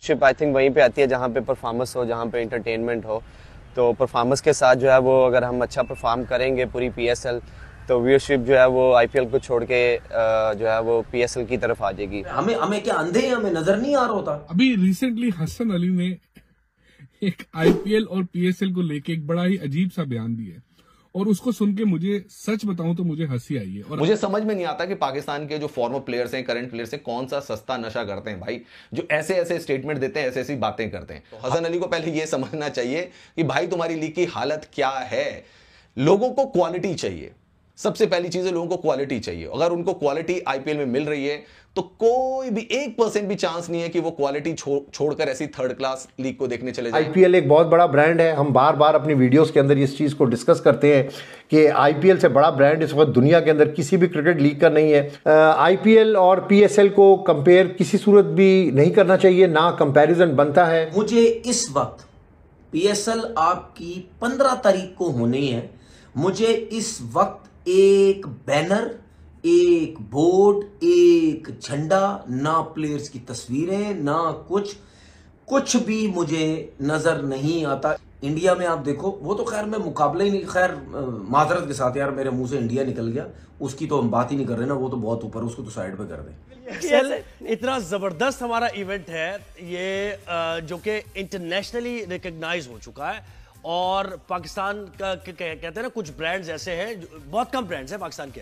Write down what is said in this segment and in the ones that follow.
Ship I think वहीं पे आती है जहाँ पे परफॉर्मेंस हो, जहाँ पे एंटरटेनमेंट हो। तो परफॉर्मेंस के साथ जो है वो अगर हम अच्छा परफॉर्म करेंगे पूरी पीएसएल, तो व्यूअरशिप जो है वो आईपीएल को छोड़ के जो है वो पीएसएल की तरफ आ जाएगी। हमें क्या अंधे हैं, हमें नजर नहीं आ रहा होता। अभी रिसेंटली हसन अली ने एक आईपीएल और पीएसएल को लेके एक बड़ा ही अजीब सा बयान दिया और उसको सुन के मुझे सच बताऊं तो मुझे हंसी आई है। और मुझे समझ में नहीं आता कि पाकिस्तान के जो फॉर्मर प्लेयर्स हैं, करंट प्लेयर्स हैं, कौन सा सस्ता नशा करते हैं भाई, जो ऐसे ऐसे स्टेटमेंट देते हैं, ऐसी ऐसी बातें करते हैं। तो हसन अली को पहले यह समझना चाहिए कि भाई तुम्हारी लीग की हालत क्या है। लोगों को क्वालिटी चाहिए, सबसे पहली चीज है लोगों को क्वालिटी चाहिए। अगर उनको क्वालिटी आईपीएल में मिल रही है तो कोई भी 1% भी चांस नहीं है कि वो क्वालिटी छोड़कर ऐसी थर्ड क्लास लीग को देखने चले जाए। आईपीएल एक बहुत बड़ा ब्रांड है। हम बार बार अपनी वीडियोस के अंदर इस चीज को डिस्कस करते हैं कि आईपीएल से बड़ा ब्रांड इस वक्त दुनिया के अंदर किसी भी क्रिकेट लीग का नहीं है। आईपीएल और पीएसएल को कंपेयर किसी सूरत भी नहीं करना चाहिए, ना कंपैरिजन बनता है। मुझे इस वक्त पीएसएल आपकी 15 तारीख को होनी है। मुझे इस वक्त एक बैनर, एक बोर्ड, एक झंडा, ना प्लेयर्स की तस्वीरें, ना कुछ भी मुझे नजर नहीं आता। इंडिया में आप देखो, वो तो खैर मैं मुकाबला ही नहीं, खैर माजरत के साथ यार मेरे मुंह से इंडिया निकल गया, उसकी तो हम बात ही नहीं कर रहे ना, वो तो बहुत ऊपर, उसको तो साइड पे कर दें। इतना जबरदस्त हमारा इवेंट है ये, जो कि इंटरनेशनली रिकॉग्नाइज हो चुका है। और पाकिस्तान का कहते हैं ना, कुछ ब्रांड्स ऐसे हैं, बहुत कम ब्रांड्स हैं पाकिस्तान के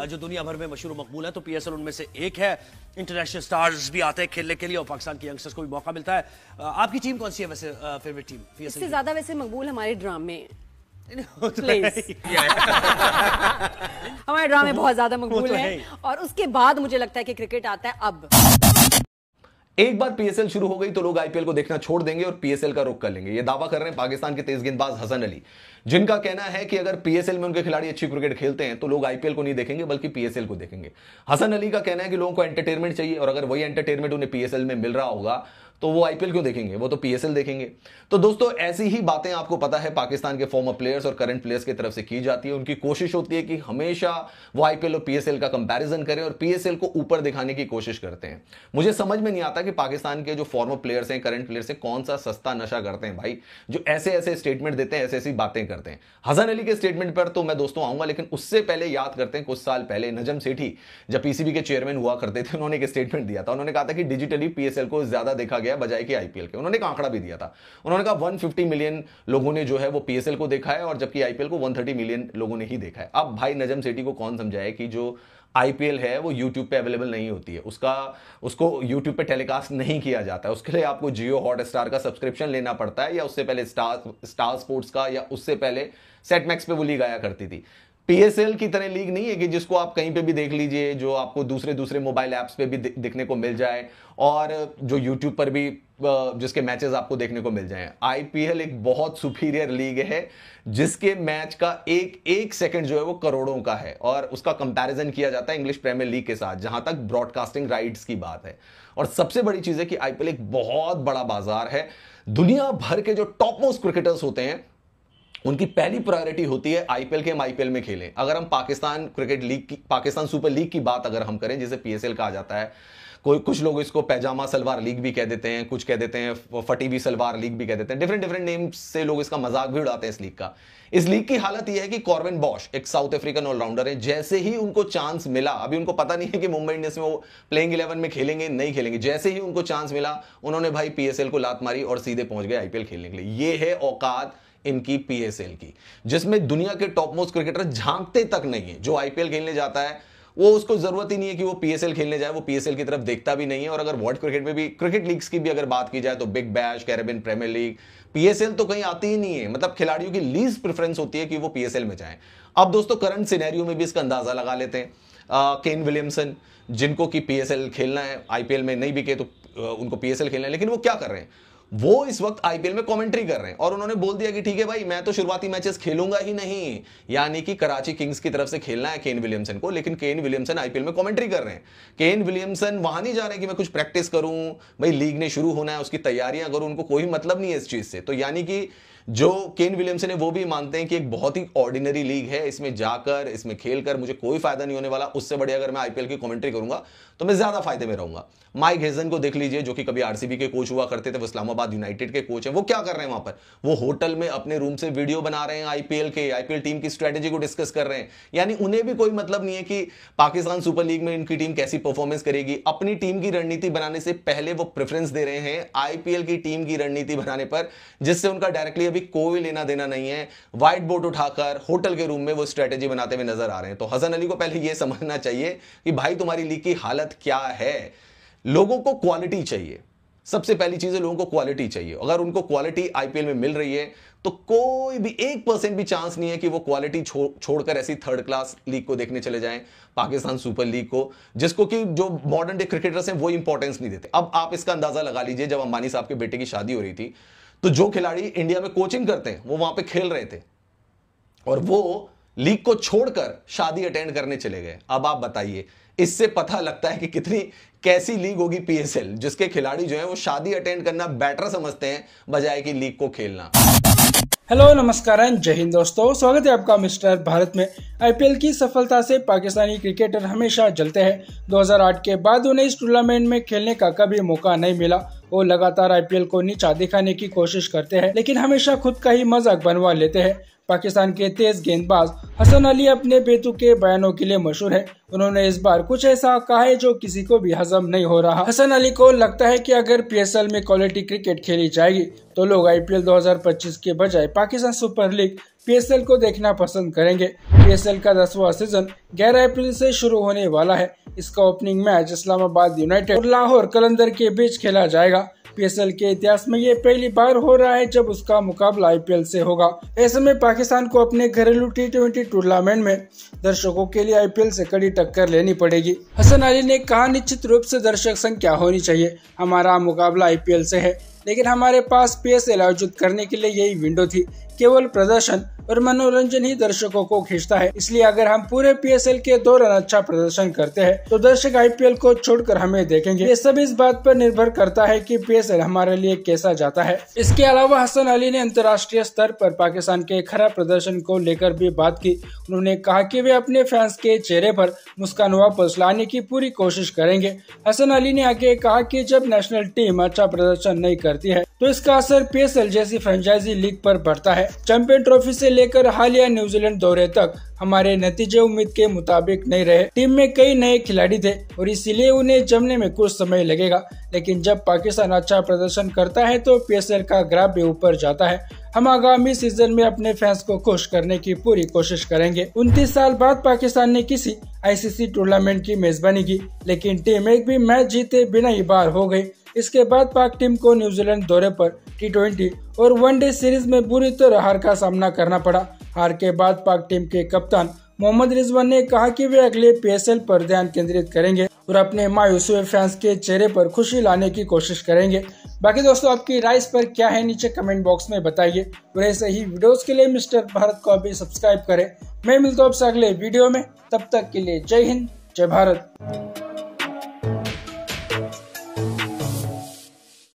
जो दुनिया भर में मशहूर मकबूल है, तो पीएसएल उनमें से एक है। इंटरनेशनल स्टार्स भी आते हैं खेलने के लिए और पाकिस्तान के यंगस्टर्स को भी मौका मिलता है। आपकी टीम कौन सी है वैसे, फेवरेट टीम पीएसएल? इससे ज्यादा वैसे मकबूल हमारे ड्रामे हमारे ड्रामे बहुत ज्यादा मकबूल है, और उसके बाद मुझे लगता है कि क्रिकेट आता है। अब एक बार पीएसएल शुरू हो गई तो लोग आईपीएल को देखना छोड़ देंगे और पीएसएल का रुख कर लेंगे। ये दावा कर रहे हैं पाकिस्तान के तेज गेंदबाज हसन अली, जिनका कहना है कि अगर पीएसएल में उनके खिलाड़ी अच्छी क्रिकेट खेलते हैं तो लोग आईपीएल को नहीं देखेंगे बल्कि पीएसएल को देखेंगे। हसन अली का कहना है कि लोगों को एंटरटेनमेंट चाहिए और अगर वही एंटरटेनमेंट उन्हें पीएसएल में मिल रहा होगा तो वो आईपीएल क्यों देखेंगे, वो तो पीएसएल देखेंगे। तो दोस्तों ऐसी ही बातें आपको पता है पाकिस्तान के फॉर्मर प्लेयर्स और करंट प्लेयर्स की तरफ से की जाती है। उनकी कोशिश होती है कि हमेशा वो आईपीएल और पीएसएल का कंपैरिजन करें और पीएसएल को ऊपर दिखाने की कोशिश करते हैं। मुझे समझ में नहीं आता कि पाकिस्तान के जो फॉर्मर प्लेयर्स हैं, करंट प्लेयर्स हैं, कौन सा सस्ता नशा करते हैं भाई, जो ऐसे ऐसे स्टेटमेंट देते हैं, ऐसी ऐसी बातें करते हैं। हसन अली के स्टेटमेंट पर तो मैं दोस्तों आऊंगा, लेकिन उससे पहले याद करते हैं कुछ साल पहले नजम सेठी जब पीसीबी के चेयरमैन हुआ करते थे, उन्होंने एक स्टेटमेंट दिया था। उन्होंने कहा था कि डिजिटली पीएसएल को ज्यादा देखा गया बजाय कि आईपीएल के। उन्होंने एक आंकड़ा भी दिया था, उन्होंने कहा 150 मिलियन लोगों ने जो है वो पीएसएल को देखा है और जबकि आईपीएल को 130 मिलियन लोगों ने ही देखा है। अब भाई नजम सेठी को कौन समझाए कि जो आईपीएल है वो यूट्यूब पे अवेलेबल नहीं होती है, उसको यूट्यूब पे टेलीकास्ट नहीं किया जाता है, उसके लिए आपको जियो हॉटस्टार का सब्सक्रिप्शन लेना पड़ता है, या उससे पहले स्टार स्पोर्ट्स का, या उससे पहले सेट मैक्स पे वो लीग आया करती थी। पीएसएल की तरह लीग नहीं है कि जिसको आप कहीं पे भी देख लीजिए, जो आपको दूसरे मोबाइल ऐप्स पे भी दिखने को मिल जाए और जो यूट्यूब पर भी जिसके मैचेस आपको देखने को मिल जाएं। आईपीएल एक बहुत सुपीरियर लीग है जिसके मैच का एक सेकंड जो है वो करोड़ों का है और उसका कंपैरिजन किया जाता है इंग्लिश प्रीमियर लीग के साथ, जहां तक ब्रॉडकास्टिंग राइट्स की बात है। और सबसे बड़ी चीज है कि आईपीएल एक बहुत बड़ा बाजार है। दुनिया भर के जो टॉप मोस्ट क्रिकेटर्स होते हैं उनकी पहली प्रायोरिटी होती है आईपीएल के, हम आईपीएल में खेलें। अगर हम पाकिस्तान क्रिकेट लीग की, पाकिस्तान सुपर लीग की बात अगर हम करें, जिसे पीएसएल कहा जाता है, कुछ लोग इसको पैजामा सलवार लीग भी कह देते हैं, कुछ कह देते हैं फटी हुई सलवार लीग भी कह देते हैं, डिफरेंट नेम्स से लोग इसका मजाक भी उड़ाते हैं इस लीग का। इस लीग की हालत यह है कि कॉर्विन बॉश एक साउथ अफ्रीकन ऑलराउंडर है, जैसे ही उनको चांस मिला, अभी उनको पता नहीं है कि मुंबई इंडियंस में वो प्लेइंग 11 में खेलेंगे नहीं खेलेंगे, जैसे ही उनको चांस मिला उन्होंने भाई पीएसएल को लात मारी और सीधे पहुंच गए आईपीएल खेलने के लिए। ये है औकात इनकी पीएसएल की, जिसमें दुनिया के टॉप मोस्ट क्रिकेटर झांकते तक नहीं है। जो आईपीएल खेलने जाता है वो उसको जरूरत ही नहीं है कि वो पीएसएल खेलने जाए, वो पीएसएल की तरफ देखता भी नहीं है। और अगर वर्ल्ड क्रिकेट में भी, क्रिकेट लीग्स की भी अगर बात की जाए तो Big Bash, Caribbean Premier League, PSL तो कहीं आती ही नहीं है। मतलब खिलाड़ियों की लीस्ट प्रेफरेंस होती है कि वो पीएसएल में जाएं। अब दोस्तों करंट सिनेरियो में भी इसका अंदाजा लगा लेते हैं। केन विलियमसन, जिनको कि पीएसएल खेलना है, आईपीएल में नहीं बिके तो उनको पीएसएल खेलना है, लेकिन वो क्या कर रहे हैं, वो इस वक्त आईपीएल में कमेंट्री कर रहे हैं और उन्होंने बोल दिया कि ठीक है भाई, मैं तो शुरुआती मैचेस खेलूंगा ही नहीं, यानी कि कराची किंग्स की तरफ से खेलना है केन विलियमसन को, लेकिन केन विलियमसन आईपीएल में कमेंट्री कर रहे हैं। केन विलियमसन वहां नहीं जा रहे कि मैं कुछ प्रैक्टिस करूं, भाई लीग ने शुरू होना है उसकी तैयारियां करूं, उनको कोई मतलब नहीं है इस चीज से। तो यानी कि जो केन विलियमसन है वो भी मानते हैं कि एक बहुत ही ऑर्डिनरी लीग है, इसमें जाकर इसमें खेलकर मुझे कोई फायदा नहीं होने वाला, उससे बढ़िया अगर मैं आईपीएल की कमेंट्री करूंगा तो मैं ज्यादा फायदे में रहूंगा। माइक हेजन को देख लीजिए, जो कि कभी आरसीबी के कोच हुआ करते थे, वो इस्लामाबाद यूनाइटेड के कोच हैं। वो क्या कर रहे हैं वहां पर, वो होटल में अपने रूम से वीडियो बना रहे हैं आईपीएल टीम की स्ट्रेटेजी को डिस्कस कर रहे हैं। यानी उन्हें भी कोई मतलब नहीं है कि पाकिस्तान सुपर लीग में इनकी टीम कैसी परफॉर्मेंस करेगी। अपनी टीम की रणनीति बनाने से पहले वो प्रेफरेंस दे रहे हैं आईपीएल की टीम की रणनीति बनाने पर, जिससे उनका डायरेक्टली अभी कोई लेना देना नहीं है। व्हाइट बोर्ड उठाकर होटल के रूम में वो स्ट्रेटेजी बनाते हुए नजर आ रहे हैं। तो हसन अली को पहले यह समझना चाहिए कि भाई तुम्हारी लीग की हालत क्या है। लोगों को क्वालिटी चाहिए, सबसे पहली चीज है लोगों को क्वालिटी चाहिए। अगर उनको क्वालिटी आईपीएल में मिल रही है तो कोई भी 1% भी चांस नहीं है कि वो क्वालिटी छोड़कर ऐसी थर्ड क्लास लीग को देखने चले जाएं, पाकिस्तान सुपर लीग को, जिसको कि जो मॉडर्न डे क्रिकेटर्स हैं वो इंपॉर्टेंस नहीं देते। अब आप इसका अंदाजा लगा लीजिए, जब अंबानी साहब के बेटे की शादी हो रही थी तो जो खिलाड़ी इंडिया में कोचिंग करते हैं वो वहां पे खेल रहे थे और वो लीग को छोड़कर शादी अटेंड करने चले गए। अब आप बताइए, इससे पता लगता है कि कितनी कैसी लीग होगी पीएसएल, जिसके खिलाड़ी जो हैं वो शादी अटेंड करना बेटर समझते हैं बजाय कि लीग को खेलना। हेलो नमस्कार एंड जय हिंद दोस्तों, स्वागत है आपका मिस्टर भारत में। आईपीएल की सफलता से पाकिस्तानी क्रिकेटर हमेशा जलते हैं। 2008 के बाद उन्हें इस टूर्नामेंट में खेलने का कभी मौका नहीं मिला। वो लगातार आईपीएल को नीचा दिखाने की कोशिश करते हैं, लेकिन हमेशा खुद का ही मजाक बनवा लेते हैं। पाकिस्तान के तेज गेंदबाज हसन अली अपने बेतुके बयानों के लिए मशहूर है। उन्होंने इस बार कुछ ऐसा कहा है जो किसी को भी हजम नहीं हो रहा। हसन अली को लगता है कि अगर पीएसएल में क्वालिटी क्रिकेट खेली जाएगी तो लोग आईपीएल 2025 के बजाय पाकिस्तान सुपर लीग पीएसएल को देखना पसंद करेंगे। पीएसएल का 10वां सीजन 11 अप्रैल से शुरू होने वाला है। इसका ओपनिंग मैच इस्लामाबाद यूनाइटेड और लाहौर कलंदर के बीच खेला जाएगा। पीएसएल के इतिहास में ये पहली बार हो रहा है जब उसका मुकाबला आईपीएल से होगा। ऐसे में पाकिस्तान को अपने घरेलू T20 टूर्नामेंट में दर्शकों के लिए आईपीएल से कड़ी टक्कर लेनी पड़ेगी। हसन अली ने कहा, निश्चित रूप से दर्शक संख्या होनी चाहिए। हमारा मुकाबला आईपीएल से है, लेकिन हमारे पास पीएसएल आयोजित करने के लिए यही विंडो थी। केवल प्रदर्शन और मनोरंजन ही दर्शकों को खींचता है। इसलिए अगर हम पूरे पीएसएल के दौरान अच्छा प्रदर्शन करते हैं तो दर्शक आईपीएल को छोड़कर हमें देखेंगे। ये सब इस बात पर निर्भर करता है कि पीएसएल हमारे लिए कैसा जाता है। इसके अलावा हसन अली ने अंतर्राष्ट्रीय स्तर पर पाकिस्तान के खराब प्रदर्शन को लेकर भी बात की। उन्होंने कहा कि वे अपने फैंस के चेहरे पर मुस्कान वापस लाने की पूरी कोशिश करेंगे। हसन अली ने आगे कहा कि जब नेशनल टीम अच्छा प्रदर्शन नहीं करती है तो इसका असर पीएसएल जैसी फ्रेंचाइजी लीग पर पड़ता है। चैंपियन ट्रॉफी से लेकर हालिया न्यूजीलैंड दौरे तक हमारे नतीजे उम्मीद के मुताबिक नहीं रहे। टीम में कई नए खिलाड़ी थे और इसीलिए उन्हें जमने में कुछ समय लगेगा, लेकिन जब पाकिस्तान अच्छा प्रदर्शन करता है तो पीएसएल का ग्राफ भी ऊपर जाता है। हम आगामी सीजन में अपने फैंस को खुश करने की पूरी कोशिश करेंगे। 29 साल बाद पाकिस्तान ने किसी आईसीसी टूर्नामेंट की मेजबानी की, लेकिन टीम एक भी मैच जीते बिना ही बाहर हो गई। इसके बाद पाक टीम को न्यूजीलैंड दौरे पर T20 और वनडे सीरीज में बुरी तरह हार का सामना करना पड़ा। हार के बाद पाक टीम के कप्तान मोहम्मद रिजवान ने कहा कि वे अगले पीएसएल पर ध्यान केंद्रित करेंगे और अपने मायूस हुए फैंस के चेहरे पर खुशी लाने की कोशिश करेंगे। बाकी दोस्तों, आपकी राय इस पर क्या है, नीचे कमेंट बॉक्स में बताइए। और ऐसे ही वीडियोस के लिए मिस्टर भारत को अभी सब्सक्राइब करें। मैं मिलता हूं आपसे अगले वीडियो में, तब तक के लिए जय हिंद, जय भारत।